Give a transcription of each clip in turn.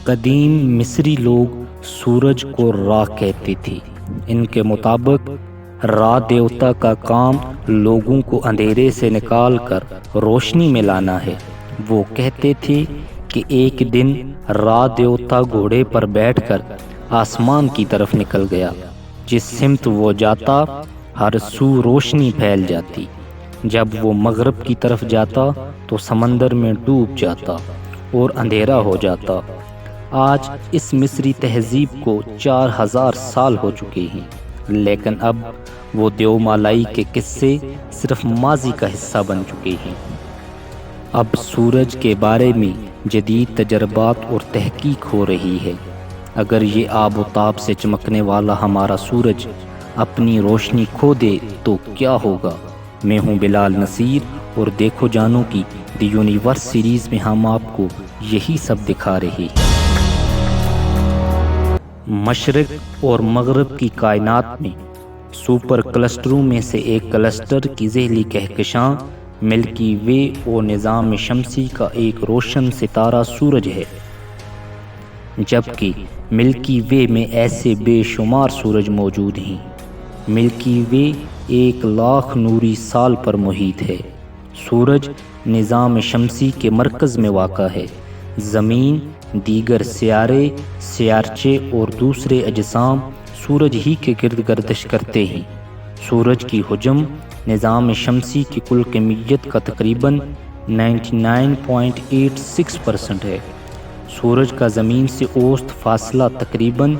قدیم مصری لوگ سورج کو را کہتے تھے۔ ان کے مطابق را دیوتا کا کام لوگوں کو اندھیرے سے نکال کر روشنی میں لانا ہے۔ وہ کہتے تھے کہ ایک دن را دیوتا گھوڑے پر بیٹھ کر آسمان کی طرف نکل گیا۔ جس سمت وہ جاتا ہر سو روشنی پھیل جاتی۔ جب وہ مغرب کی طرف جاتا تو سمندر میں ڈوب جاتا اور اندھیرا ہو جاتا۔ آج اس مصری تہذیب کو 4000 سال ہو چکے ہیں، لیکن اب وہ دیو مالائی کے قصے صرف ماضی کا حصہ بن چکے ہیں۔ اب سورج کے بارے میں جدید تجربات اور تحقیق ہو رہی ہے۔ اگر یہ آب و تاب سے چمکنے والا ہمارا سورج اپنی روشنی کھو دے تو کیا ہوگا؟ میں ہوں بلال نصیر اور دیکھو جانو کی دی یونیورس سیریز میں ہم آپ کو یہی سب دکھا رہے ہیں۔ مشرق اور مغرب کی کائنات میں سپر کلسٹروں میں سے ایک کلسٹر کی ذیلی کہکشاں ملکی وے اور نظام شمسی کا ایک روشن ستارہ سورج ہے، جبکہ ملکی وے میں ایسے بے شمار سورج موجود ہیں۔ ملکی وے 1,00,000 نوری سال پر محیط ہے۔ سورج نظام شمسی کے مرکز میں واقع ہے۔ زمین، دیگر سیارے، سیارچے اور دوسرے اجسام سورج ہی کے گرد گردش کرتے ہیں۔ سورج کی حجم نظام شمسی کی کل کمیت کا تقریباً 99.86% ہے۔ سورج کا زمین سے اوسط فاصلہ تقریباً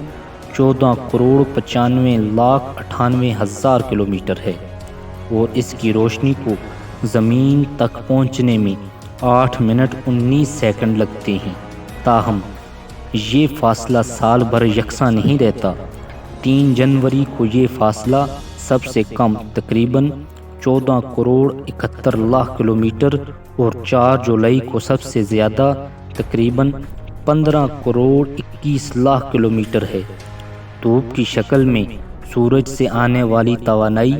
14,95,98,000 کلومیٹر ہے اور اس کی روشنی کو زمین تک پہنچنے میں 8 منٹ 19 سیکنڈ لگتے ہیں۔ تاہم یہ فاصلہ سال بھر یکساں نہیں رہتا۔ 3 جنوری کو یہ فاصلہ سب سے کم تقریباً 14,71,00,000 کلومیٹر اور 4 جولائی کو سب سے زیادہ تقریباً 15,21,00,000 کلومیٹر ہے۔ دھوپ کی شکل میں سورج سے آنے والی توانائی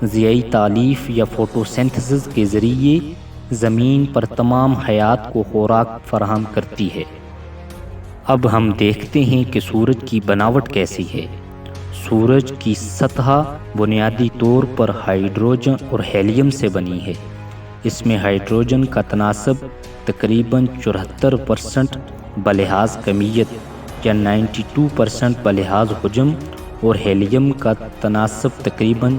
ضیائی تالیف یا فوٹوسینتھسس کے ذریعے زمین پر تمام حیات کو خوراک فراہم کرتی ہے۔ اب ہم دیکھتے ہیں کہ سورج کی بناوٹ کیسی ہے۔ سورج کی سطح بنیادی طور پر ہائیڈروجن اور ہیلیم سے بنی ہے۔ اس میں ہائیڈروجن کا تناسب تقریباً 74% بلحاظ کمیت یا 92% بلحاظ حجم اور ہیلیم کا تناسب تقریباً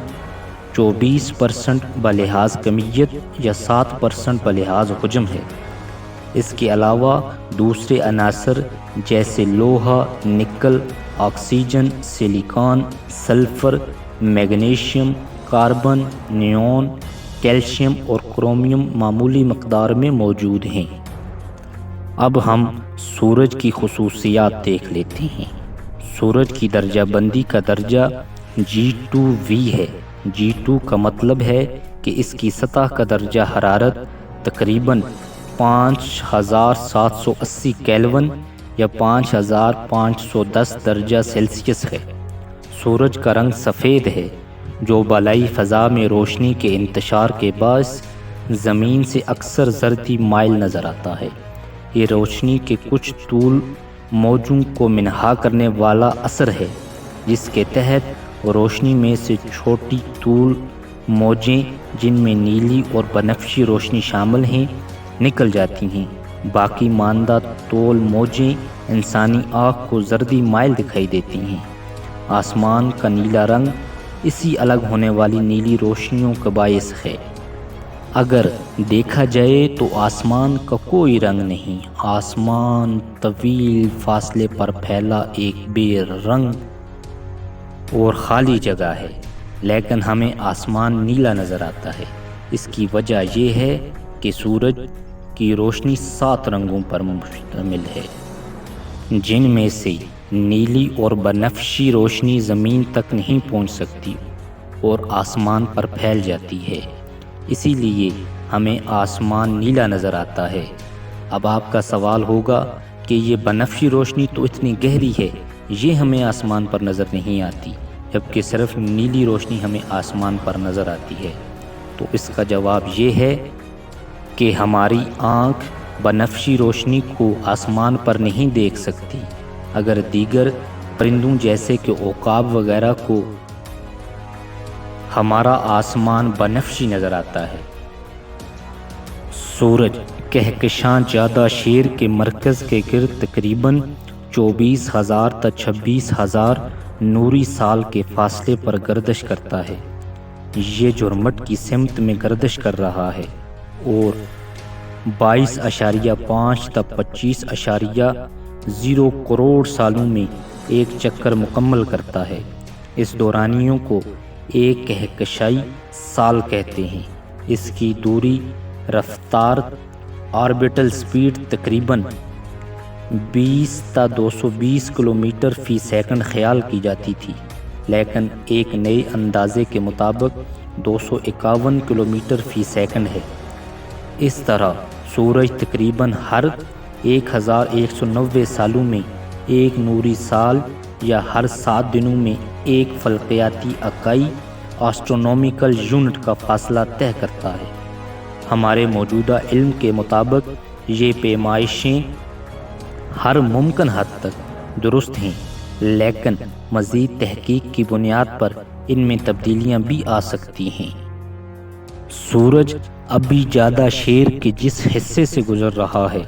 24% بلحاظ کمیت یا 7% بلحاظ حجم ہے۔ اس کے علاوہ دوسرے عناصر جیسے لوہا، نکل، oxygen, silicon, sulphur, magnesium, carbon, neon, calcium اور کرومیم معمولی مقدار میں موجود ہیں۔ اب ہم سورج کی خصوصیات دیکھ لیتے ہیں۔ سورج کی درجہ بندی کا درجہ G2V ہے۔ G2 کا مطلب ہے کہ اس کی سطح کا درجہ حرارت تقریباً 5780 کیلون یا 5510 درجہ سیلسیس ہے۔ سورج کا رنگ سفید ہے، جو بالائی فضا میں روشنی کے انتشار کے باعث زمین سے اکثر زردی مائل نظر آتا ہے۔ یہ روشنی کے کچھ طول موجوں کو منہا کرنے والا اثر ہے، جس کے تحت روشنی میں سے چھوٹی طول موجیں، جن میں نیلی اور بنفشی روشنی شامل ہیں، نکل جاتی ہیں۔ باقی ماندہ طول موجیں انسانی آنکھ کو زردی مائل دکھائی دیتی ہیں۔ آسمان کا نیلا رنگ اسی الگ ہونے والی نیلی روشنیوں کا باعث ہے۔ اگر دیکھا جائے تو آسمان کا کوئی رنگ نہیں۔ آسمان طویل فاصلے پر پھیلا ایک بے رنگ اور خالی جگہ ہے، لیکن ہمیں آسمان نیلا نظر آتا ہے۔ اس کی وجہ یہ ہے کہ سورج کی روشنی 7 رنگوں پر مشتمل ہے، جن میں سے نیلی اور بنفشی روشنی زمین تک نہیں پہنچ سکتی اور آسمان پر پھیل جاتی ہے۔ اسی لیے ہمیں آسمان نیلا نظر آتا ہے۔ اب آپ کا سوال ہوگا کہ یہ بنفشی روشنی تو اتنی گہری ہے، یہ ہمیں آسمان پر نظر نہیں آتی، جبکہ صرف نیلی روشنی ہمیں آسمان پر نظر آتی ہے۔ تو اس کا جواب یہ ہے کہ ہماری آنکھ بنفشی روشنی کو آسمان پر نہیں دیکھ سکتی، اگر دیگر پرندوں جیسے کہ عقاب وغیرہ کو ہمارا آسمان بنفشی نظر آتا ہے۔ سورج کہکشاں جادہ شیر کے مرکز کے گرد تقریباً 24,000 تا 26,000 نوری سال کے فاصلے پر گردش کرتا ہے۔ یہ جھرمٹ کی سمت میں گردش کر رہا ہے اور 22.5 تا 25.0 کروڑ سالوں میں ایک چکر مکمل کرتا ہے۔ اس دورانیوں کو ایک کہکشائی سال کہتے ہیں۔ اس کی دوری رفتار آربیٹل سپیڈ تقریباً 20 تا 220 کلومیٹر فی سیکنڈ خیال کی جاتی تھی، لیکن ایک نئے اندازے کے مطابق 251 کلومیٹر فی سیکنڈ ہے۔ اس طرح سورج تقریباً ہر 1190 سالوں میں ایک نوری سال یا ہر 7 دنوں میں ایک فلکیاتی اکائی آسٹرونومیکل یونٹ کا فاصلہ طے کرتا ہے۔ ہمارے موجودہ علم کے مطابق یہ پیمائشیں ہر ممکن حد تک درست ہیں، لیکن مزید تحقیق کی بنیاد پر ان میں تبدیلیاں بھی آ سکتی ہیں۔ سورج ابھی زیادہ شیر کے جس حصے سے گزر رہا ہے،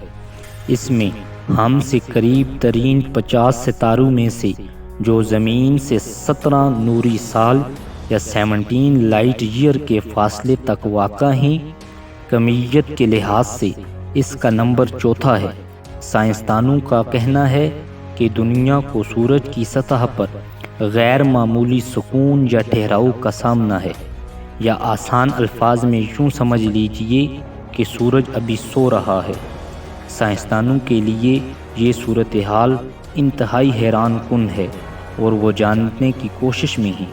اس میں ہم سے قریب ترین 50 ستاروں میں سے جو زمین سے 17 نوری سال یا 17 لائٹ ایئر کے فاصلے تک واقع ہیں، کمیت کے لحاظ سے اس کا نمبر چوتھا ہے۔ سائنسدانوں کا کہنا ہے کہ دنیا کو سورج کی سطح پر غیر معمولی سکون یا ٹھہراؤ کا سامنا ہے، یا آسان الفاظ میں یوں سمجھ لیجئے کہ سورج ابھی سو رہا ہے۔ سائنسدانوں کے لیے یہ صورتحال انتہائی حیران کن ہے اور وہ جاننے کی کوشش میں ہیں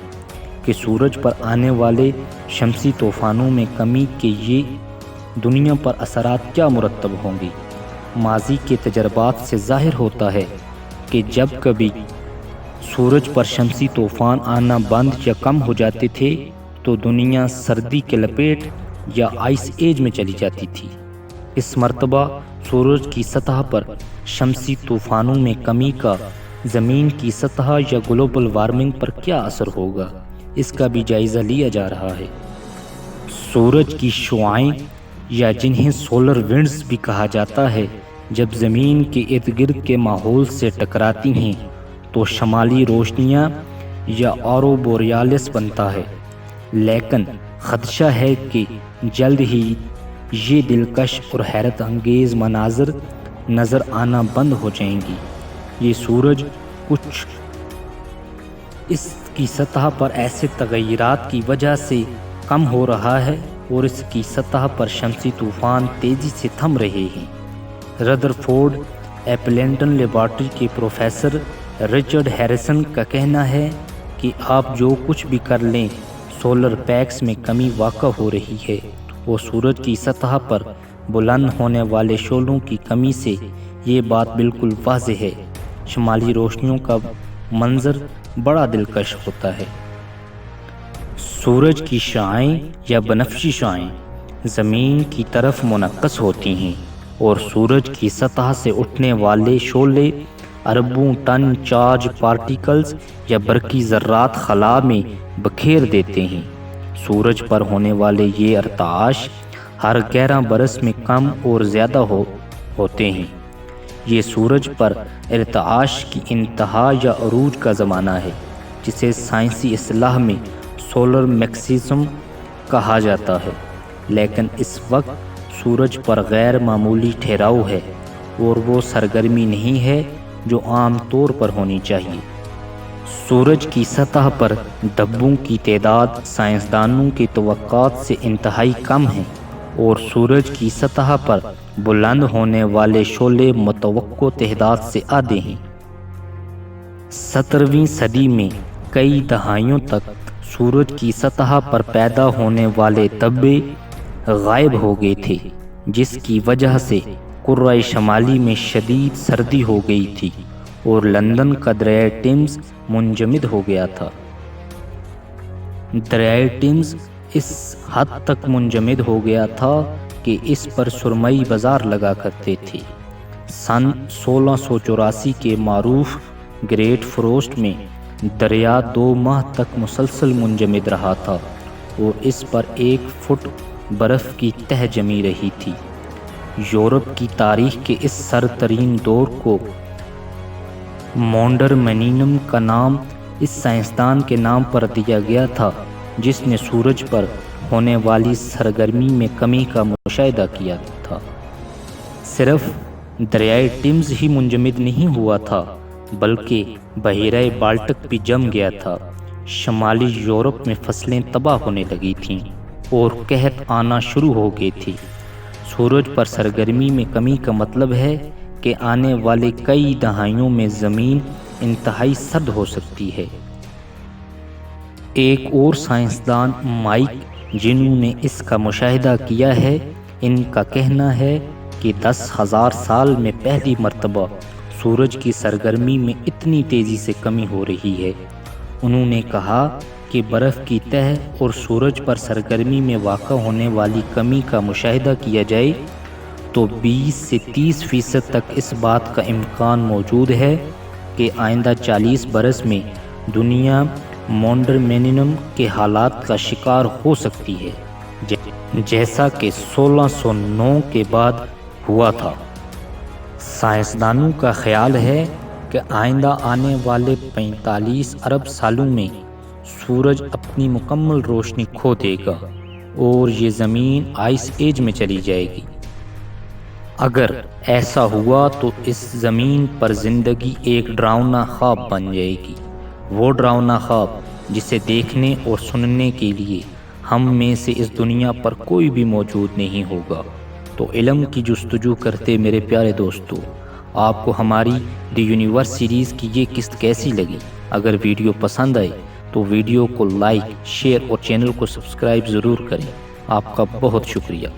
کہ سورج پر آنے والے شمسی طوفانوں میں کمی کے یہ دنیا پر اثرات کیا مرتب ہوں گے۔ ماضی کے تجربات سے ظاہر ہوتا ہے کہ جب کبھی سورج پر شمسی طوفان آنا بند یا کم ہو جاتے تھے تو دنیا سردی کے لپیٹ یا آئس ایج میں چلی جاتی تھی۔ اس مرتبہ سورج کی سطح پر شمسی طوفانوں میں کمی کا زمین کی سطح یا گلوبل وارمنگ پر کیا اثر ہوگا، اس کا بھی جائزہ لیا جا رہا ہے۔ سورج کی شعاعیں یا جنہیں سولر ونڈز بھی کہا جاتا ہے، جب زمین کے ارد گرد کے ماحول سے ٹکراتی ہیں تو شمالی روشنیاں یا آرو بوریالس بنتا ہے، لیکن خدشہ ہے کہ جلد ہی یہ دلکش اور حیرت انگیز مناظر نظر آنا بند ہو جائیں گی۔ یہ سورج کچھ اس کی سطح پر ایسے تغیرات کی وجہ سے کم ہو رہا ہے اور اس کی سطح پر شمسی طوفان تیزی سے تھم رہے ہیں۔ ردرفورڈ ایپلنٹن لیبارٹری کے پروفیسر رچرڈ ہیریسن کا کہنا ہے کہ آپ جو کچھ بھی کر لیں، سولر پیکس میں کمی واقع ہو رہی ہے اور سورج کی سطح پر بلند ہونے والے شعلوں کی کمی سے یہ بات بالکل واضح ہے۔ شمالی روشنیوں کا منظر بڑا دلکش ہوتا ہے۔ سورج کی شعاعیں یا بنفشی شعاعیں زمین کی طرف منعکس ہوتی ہیں اور سورج کی سطح سے اٹھنے والے شعلے اربوں ٹن چارج پارٹیکلز یا برقی ذرات خلا میں بکھیر دیتے ہیں۔ سورج پر ہونے والے یہ ارتعاش ہر 11 برس میں کم اور زیادہ ہوتے ہیں۔ یہ سورج پر ارتعاش کی انتہا یا عروج کا زمانہ ہے، جسے سائنسی اصطلاح میں سولر میکسیمم کہا جاتا ہے، لیکن اس وقت سورج پر غیر معمولی ٹھہراؤ ہے اور وہ سرگرمی نہیں ہے جو عام طور پر ہونی چاہیے۔ سورج کی سطح پر دھبوں کی تعداد سائنسدانوں کی توقعات سے انتہائی کم ہے اور سورج کی سطح پر بلند ہونے والے شعلے متوقع تعداد سے آدھے ہیں۔ 17ویں صدی میں کئی دہائیوں تک سورج کی سطح پر پیدا ہونے والے دھبے غائب ہو گئے تھے، جس کی وجہ سے کرۂ شمالی میں شدید سردی ہو گئی تھی اور لندن کا دریائے ٹیمز منجمد ہو گیا تھا۔ دریائے ٹیمز اس حد تک منجمد ہو گیا تھا کہ کہ اس پر سرمئی بازار لگا کرتے تھے۔ سن 1684 کے معروف گریٹ فروسٹ میں دریا 2 ماہ تک مسلسل منجمد رہا تھا اور اس پر 1 فٹ برف کی تہ جمی رہی تھی۔ یورپ کی تاریخ کے اس سر ترین دور کو مونڈر مینینم کا نام اس سائنسدان کے نام پر دیا گیا تھا جس نے سورج پر ہونے والی سرگرمی میں کمی کا مشاہدہ کیا تھا۔ صرف دریائے ٹیمز ہی منجمد نہیں ہوا تھا بلکہ بحیرہ بالٹک بھی جم گیا تھا۔ شمالی یورپ میں فصلیں تباہ ہونے لگی تھیں اور قحط آنا شروع ہو گئی تھی۔ سورج پر سرگرمی میں کمی کا مطلب ہے کہ آنے والے کئی دہائیوں میں زمین انتہائی سرد ہو سکتی ہے۔ ایک اور سائنسدان مائک جنوں نے اس کا مشاہدہ کیا ہے، ان کا کہنا ہے کہ 10,000 سال میں پہلی مرتبہ سورج کی سرگرمی میں اتنی تیزی سے کمی ہو رہی ہے۔ انہوں نے کہا کہ برف کی تہ اور سورج پر سرگرمی میں واقع ہونے والی کمی کا مشاہدہ کیا جائے تو 20 سے 30% تک اس بات کا امکان موجود ہے کہ آئندہ 40 برس میں دنیا مونڈر مینینم کے حالات کا شکار ہو سکتی ہے، جیسا کہ 1609 کے بعد ہوا تھا۔ سائنسدانوں کا خیال ہے کہ آئندہ آنے والے 45 ارب سالوں میں سورج اپنی مکمل روشنی کھو دے گا اور یہ زمین آئس ایج میں چلی جائے گی۔ اگر ایسا ہوا تو اس زمین پر زندگی ایک ڈراؤنا خواب بن جائے گی، وہ ڈراؤنا خواب جسے دیکھنے اور سننے کے لیے ہم میں سے اس دنیا پر کوئی بھی موجود نہیں ہوگا۔ تو علم کی جستجو کرتے میرے پیارے دوستو، آپ کو ہماری دی یونیورس سیریز کی یہ قسط کیسی لگی؟ اگر ویڈیو پسند آئی تو ویڈیو کو لائک، شیئر اور چینل کو سبسکرائب ضرور کریں۔ آپ کا بہت شکریہ۔